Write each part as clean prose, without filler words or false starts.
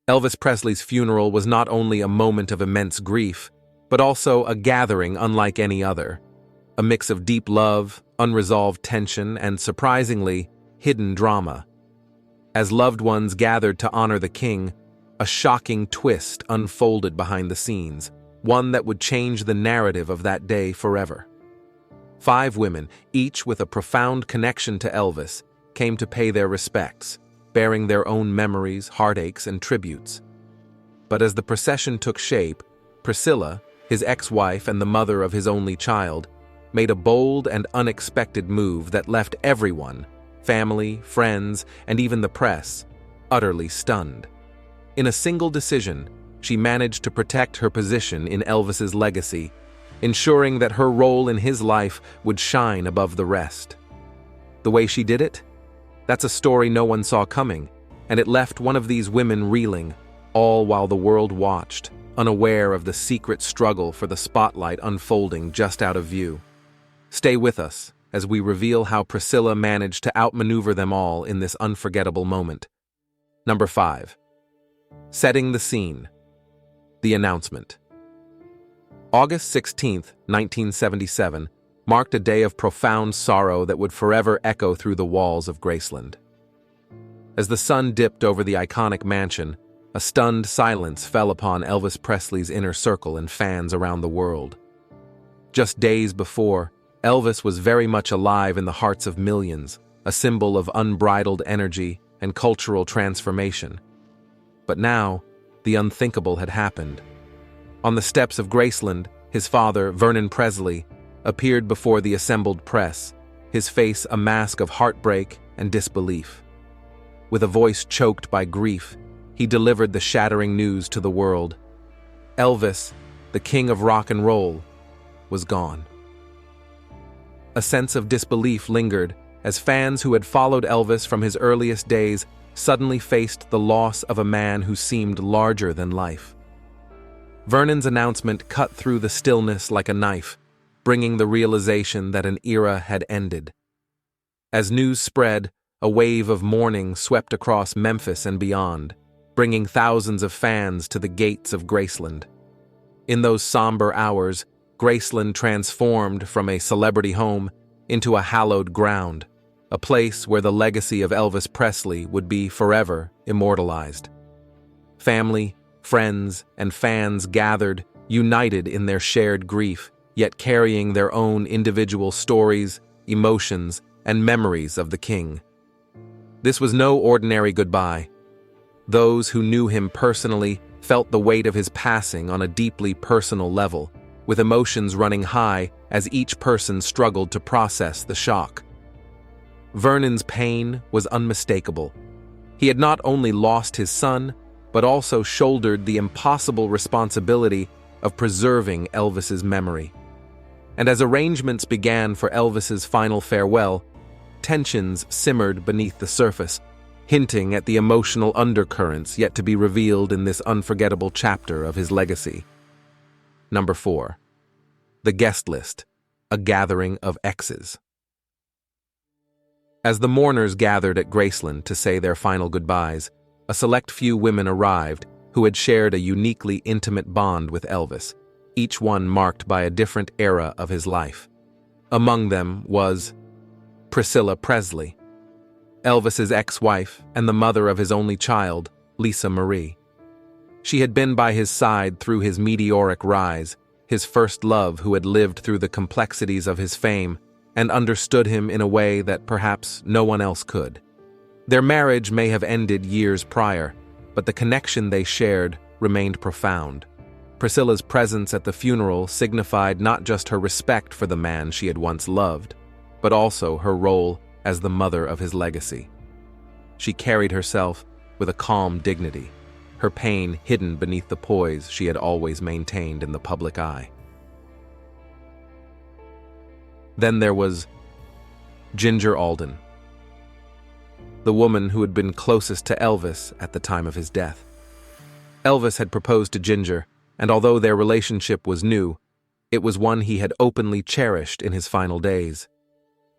Elvis Presley's funeral was not only a moment of immense grief, but also a gathering unlike any other. A mix of deep love, unresolved tension, and surprisingly, hidden drama. As loved ones gathered to honor the king, a shocking twist unfolded behind the scenes, one that would change the narrative of that day forever. 5 women, each with a profound connection to Elvis, came to pay their respects, bearing their own memories, heartaches, and tributes. But as the procession took shape, Priscilla, his ex-wife and the mother of his only child, made a bold and unexpected move that left everyone, family, friends, and even the press, utterly stunned. In a single decision, she managed to protect her position in Elvis's legacy, ensuring that her role in his life would shine above the rest. The way she did it? That's a story no one saw coming, and it left one of these women reeling, all while the world watched, unaware of the secret struggle for the spotlight unfolding just out of view. Stay with us as we reveal how Priscilla managed to outmaneuver them all in this unforgettable moment. Number 5. Setting the scene. The announcement. August 16, 1977, marked a day of profound sorrow that would forever echo through the walls of Graceland. As the sun dipped over the iconic mansion, a stunned silence fell upon Elvis Presley's inner circle and fans around the world. Just days before, Elvis was very much alive in the hearts of millions, a symbol of unbridled energy and cultural transformation. But now, the unthinkable had happened. On the steps of Graceland, his father, Vernon Presley, appeared before the assembled press, his face a mask of heartbreak and disbelief. With a voice choked by grief, he delivered the shattering news to the world. Elvis, the king of rock and roll, was gone. A sense of disbelief lingered as fans who had followed Elvis from his earliest days suddenly faced the loss of a man who seemed larger than life. Vernon's announcement cut through the stillness like a knife, bringing the realization that an era had ended. As news spread, a wave of mourning swept across Memphis and beyond, bringing thousands of fans to the gates of Graceland. In those somber hours, Graceland transformed from a celebrity home into a hallowed ground, a place where the legacy of Elvis Presley would be forever immortalized. Family, friends, and fans gathered, united in their shared grief, yet carrying their own individual stories, emotions, and memories of the king. This was no ordinary goodbye. Those who knew him personally felt the weight of his passing on a deeply personal level, with emotions running high as each person struggled to process the shock. Vernon's pain was unmistakable. He had not only lost his son, but also shouldered the impossible responsibility of preserving Elvis's memory. And as arrangements began for Elvis's final farewell, tensions simmered beneath the surface, hinting at the emotional undercurrents yet to be revealed in this unforgettable chapter of his legacy. Number 4. The guest list, a gathering of exes. As the mourners gathered at Graceland to say their final goodbyes, a select few women arrived who had shared a uniquely intimate bond with Elvis, each one marked by a different era of his life. Among them was Priscilla Presley, Elvis's ex-wife and the mother of his only child, Lisa Marie. She had been by his side through his meteoric rise, his first love who had lived through the complexities of his fame and understood him in a way that perhaps no one else could. Their marriage may have ended years prior, but the connection they shared remained profound. Priscilla's presence at the funeral signified not just her respect for the man she had once loved, but also her role as the mother of his legacy. She carried herself with a calm dignity, her pain hidden beneath the poise she had always maintained in the public eye. Then there was Ginger Alden, the woman who had been closest to Elvis at the time of his death. Elvis had proposed to Ginger, and although their relationship was new, it was one he had openly cherished in his final days.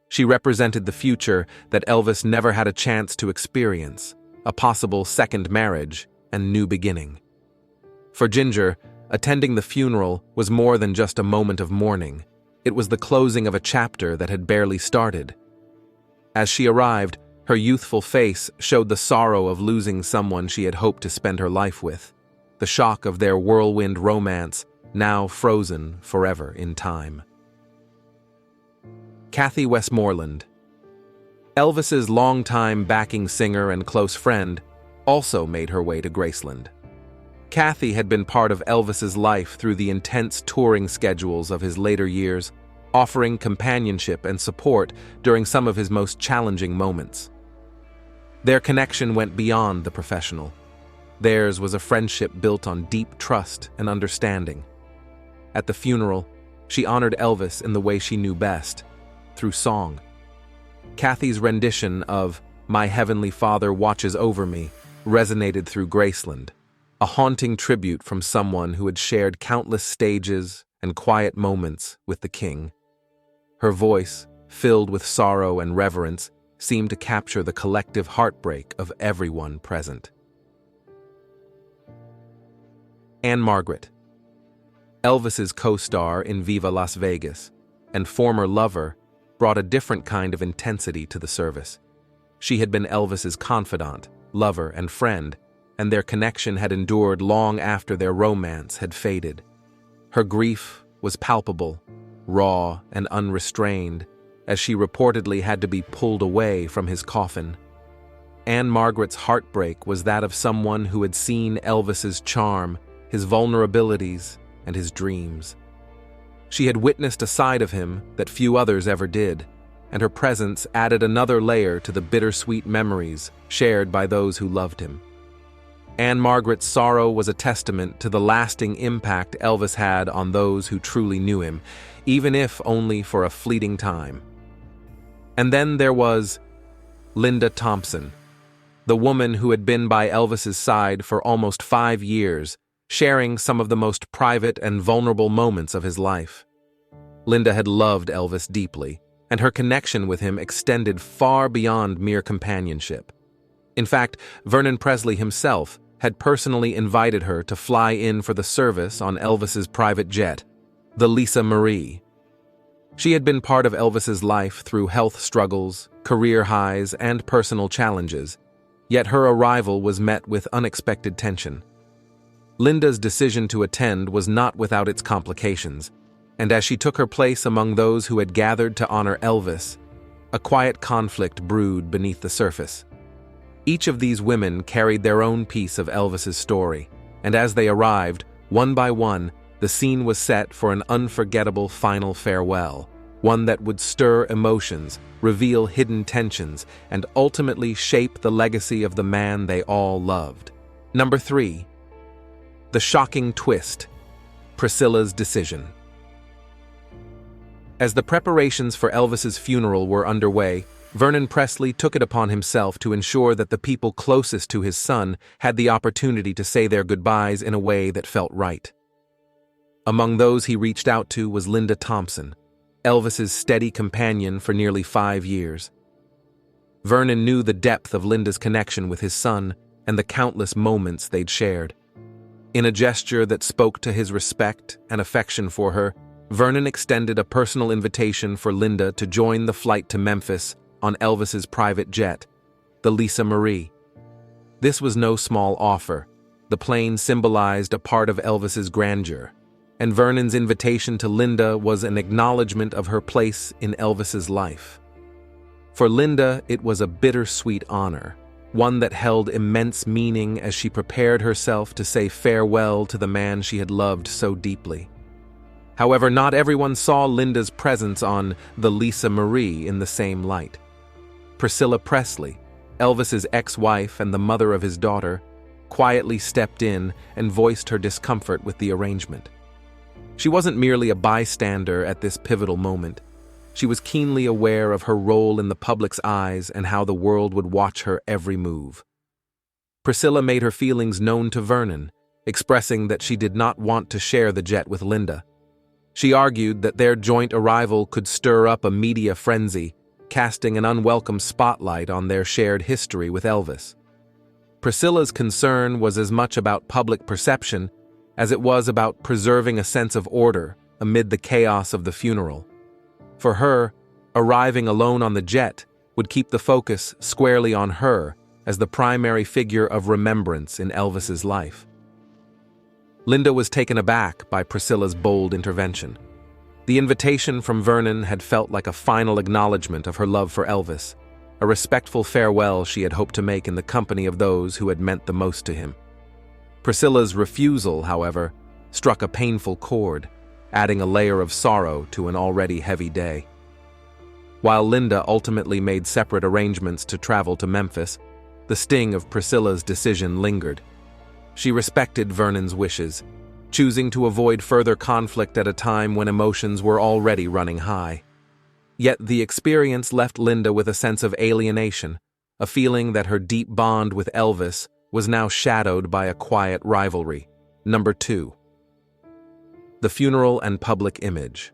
She represented the future that Elvis never had a chance to experience, a possible second marriage, and new beginning. For Ginger, attending the funeral was more than just a moment of mourning. It was the closing of a chapter that had barely started. As she arrived, her youthful face showed the sorrow of losing someone she had hoped to spend her life with, the shock of their whirlwind romance now frozen forever in time. Kathy Westmoreland. Elvis's longtime backing singer and close friend also made her way to Graceland. Kathy had been part of Elvis's life through the intense touring schedules of his later years, offering companionship and support during some of his most challenging moments. Their connection went beyond the professional. Theirs was a friendship built on deep trust and understanding. At the funeral, she honored Elvis in the way she knew best, through song. Kathy's rendition of "My Heavenly Father Watches Over Me" resonated through Graceland, a haunting tribute from someone who had shared countless stages and quiet moments with the King. Her voice, filled with sorrow and reverence, seemed to capture the collective heartbreak of everyone present. And Margaret. Elvis's co-star in Viva Las Vegas and former lover, brought a different kind of intensity to the service. She had been Elvis's confidant, lover, and friend, and their connection had endured long after their romance had faded. Her grief was palpable, raw, and unrestrained, as she reportedly had to be pulled away from his coffin. Anne Margaret's heartbreak was that of someone who had seen Elvis's charm, his vulnerabilities, and his dreams. She had witnessed a side of him that few others ever did, and her presence added another layer to the bittersweet memories shared by those who loved him. Anne Margaret's sorrow was a testament to the lasting impact Elvis had on those who truly knew him, even if only for a fleeting time. And then there was Linda Thompson, the woman who had been by Elvis's side for almost 5 years, sharing some of the most private and vulnerable moments of his life. Linda had loved Elvis deeply, and her connection with him extended far beyond mere companionship. In fact, Vernon Presley himself had personally invited her to fly in for the service on Elvis's private jet, the Lisa Marie. She had been part of Elvis's life through health struggles, career highs, and personal challenges, yet her arrival was met with unexpected tension. Linda's decision to attend was not without its complications, and as she took her place among those who had gathered to honor Elvis, a quiet conflict brewed beneath the surface. Each of these women carried their own piece of Elvis's story, and as they arrived, one by one, the scene was set for an unforgettable final farewell, one that would stir emotions, reveal hidden tensions, and ultimately shape the legacy of the man they all loved. Number 3. The shocking twist, Priscilla's decision. As the preparations for Elvis's funeral were underway, Vernon Presley took it upon himself to ensure that the people closest to his son had the opportunity to say their goodbyes in a way that felt right. Among those he reached out to was Linda Thompson, Elvis's steady companion for nearly 5 years. Vernon knew the depth of Linda's connection with his son and the countless moments they'd shared. In a gesture that spoke to his respect and affection for her, Vernon extended a personal invitation for Linda to join the flight to Memphis on Elvis's private jet, the Lisa Marie. This was no small offer. The plane symbolized a part of Elvis's grandeur, and Vernon's invitation to Linda was an acknowledgement of her place in Elvis's life. For Linda, it was a bittersweet honor, one that held immense meaning as she prepared herself to say farewell to the man she had loved so deeply. However, not everyone saw Linda's presence on the Lisa Marie in the same light. Priscilla Presley, Elvis's ex-wife and the mother of his daughter, quietly stepped in and voiced her discomfort with the arrangement. She wasn't merely a bystander at this pivotal moment. She was keenly aware of her role in the public's eyes and how the world would watch her every move. Priscilla made her feelings known to Vernon, expressing that she did not want to share the jet with Linda. She argued that their joint arrival could stir up a media frenzy, casting an unwelcome spotlight on their shared history with Elvis. Priscilla's concern was as much about public perception as it was about preserving a sense of order amid the chaos of the funeral. For her, arriving alone on the jet would keep the focus squarely on her as the primary figure of remembrance in Elvis's life. Linda was taken aback by Priscilla's bold intervention. The invitation from Vernon had felt like a final acknowledgement of her love for Elvis, a respectful farewell she had hoped to make in the company of those who had meant the most to him. Priscilla's refusal, however, struck a painful chord, adding a layer of sorrow to an already heavy day. While Linda ultimately made separate arrangements to travel to Memphis, the sting of Priscilla's decision lingered. She respected Vernon's wishes, choosing to avoid further conflict at a time when emotions were already running high. Yet the experience left Linda with a sense of alienation, a feeling that her deep bond with Elvis was now shadowed by a quiet rivalry. Number 2. The funeral and public image.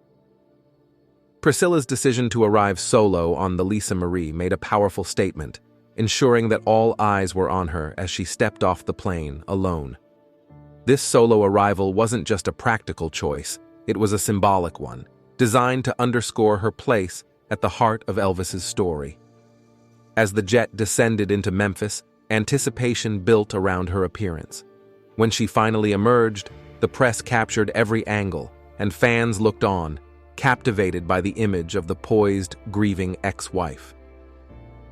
Priscilla's decision to arrive solo on the Lisa Marie made a powerful statement, ensuring that all eyes were on her as she stepped off the plane alone. This solo arrival wasn't just a practical choice, it was a symbolic one, designed to underscore her place at the heart of Elvis's story. As the jet descended into Memphis, anticipation built around her appearance. When she finally emerged, the press captured every angle, and fans looked on, captivated by the image of the poised, grieving ex-wife.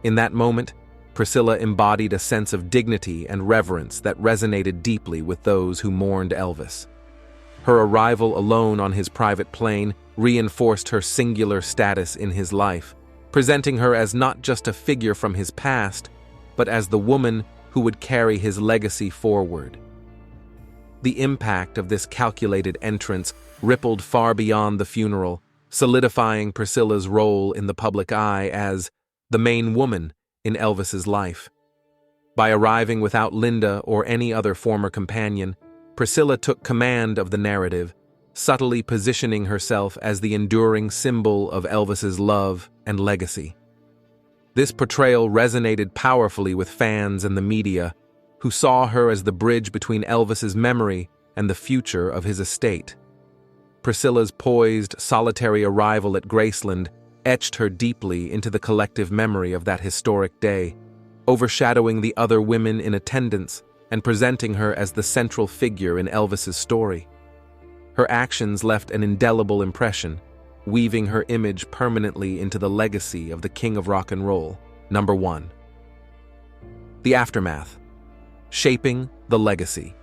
In that moment, Priscilla embodied a sense of dignity and reverence that resonated deeply with those who mourned Elvis. Her arrival alone on his private plane reinforced her singular status in his life, presenting her as not just a figure from his past, but as the woman who would carry his legacy forward. The impact of this calculated entrance rippled far beyond the funeral, solidifying Priscilla's role in the public eye as the main woman in Elvis's life. By arriving without Linda or any other former companion, Priscilla took command of the narrative, subtly positioning herself as the enduring symbol of Elvis's love and legacy. This portrayal resonated powerfully with fans and the media, who saw her as the bridge between Elvis's memory and the future of his estate. Priscilla's poised, solitary arrival at Graceland etched her deeply into the collective memory of that historic day, overshadowing the other women in attendance and presenting her as the central figure in Elvis's story. Her actions left an indelible impression, weaving her image permanently into the legacy of the King of Rock and Roll. Number 1. The aftermath. Shaping the legacy.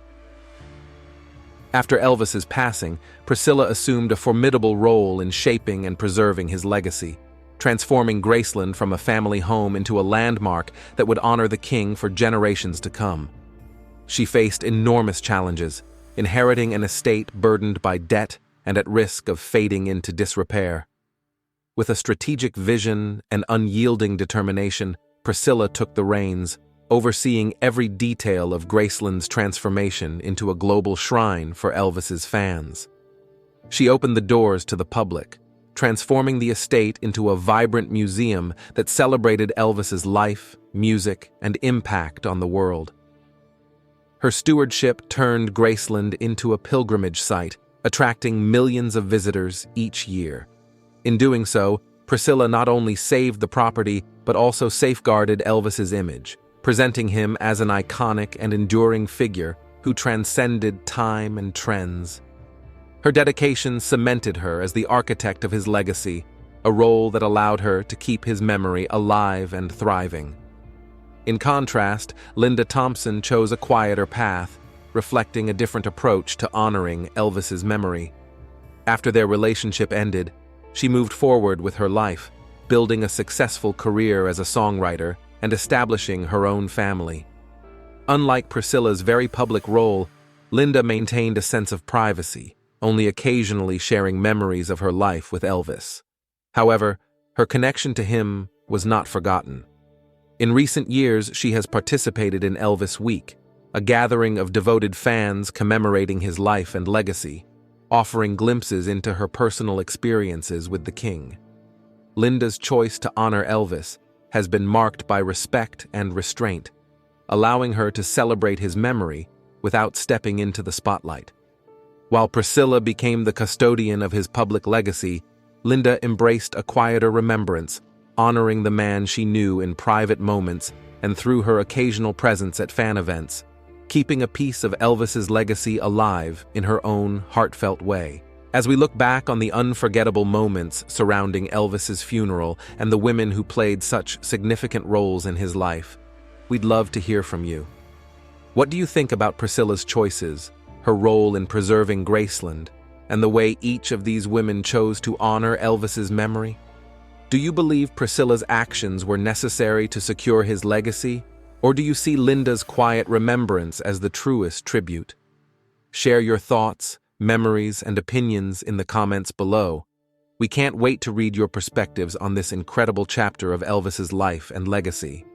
After Elvis's passing, Priscilla assumed a formidable role in shaping and preserving his legacy, transforming Graceland from a family home into a landmark that would honor the king for generations to come. She faced enormous challenges, inheriting an estate burdened by debt and at risk of fading into disrepair. With a strategic vision and unyielding determination, Priscilla took the reins, overseeing every detail of Graceland's transformation into a global shrine for Elvis's fans. She opened the doors to the public, transforming the estate into a vibrant museum that celebrated Elvis's life, music, and impact on the world. Her stewardship turned Graceland into a pilgrimage site, attracting millions of visitors each year. In doing so, Priscilla not only saved the property but also safeguarded Elvis's image, presenting him as an iconic and enduring figure who transcended time and trends. Her dedication cemented her as the architect of his legacy, a role that allowed her to keep his memory alive and thriving. In contrast, Linda Thompson chose a quieter path, reflecting a different approach to honoring Elvis's memory. After their relationship ended, she moved forward with her life, building a successful career as a songwriter and establishing her own family. Unlike Priscilla's very public role, Linda maintained a sense of privacy, only occasionally sharing memories of her life with Elvis. However, her connection to him was not forgotten. In recent years, she has participated in Elvis Week, a gathering of devoted fans commemorating his life and legacy, offering glimpses into her personal experiences with the king. Linda's choice to honor Elvis has been marked by respect and restraint, allowing her to celebrate his memory without stepping into the spotlight. While Priscilla became the custodian of his public legacy, Linda embraced a quieter remembrance, honoring the man she knew in private moments and through her occasional presence at fan events, keeping a piece of Elvis's legacy alive in her own heartfelt way. As we look back on the unforgettable moments surrounding Elvis's funeral and the women who played such significant roles in his life, we'd love to hear from you. What do you think about Priscilla's choices, her role in preserving Graceland, and the way each of these women chose to honor Elvis's memory? Do you believe Priscilla's actions were necessary to secure his legacy, or do you see Linda's quiet remembrance as the truest tribute? Share your thoughts, memories, and opinions in the comments below. We can't wait to read your perspectives on this incredible chapter of Elvis's life and legacy.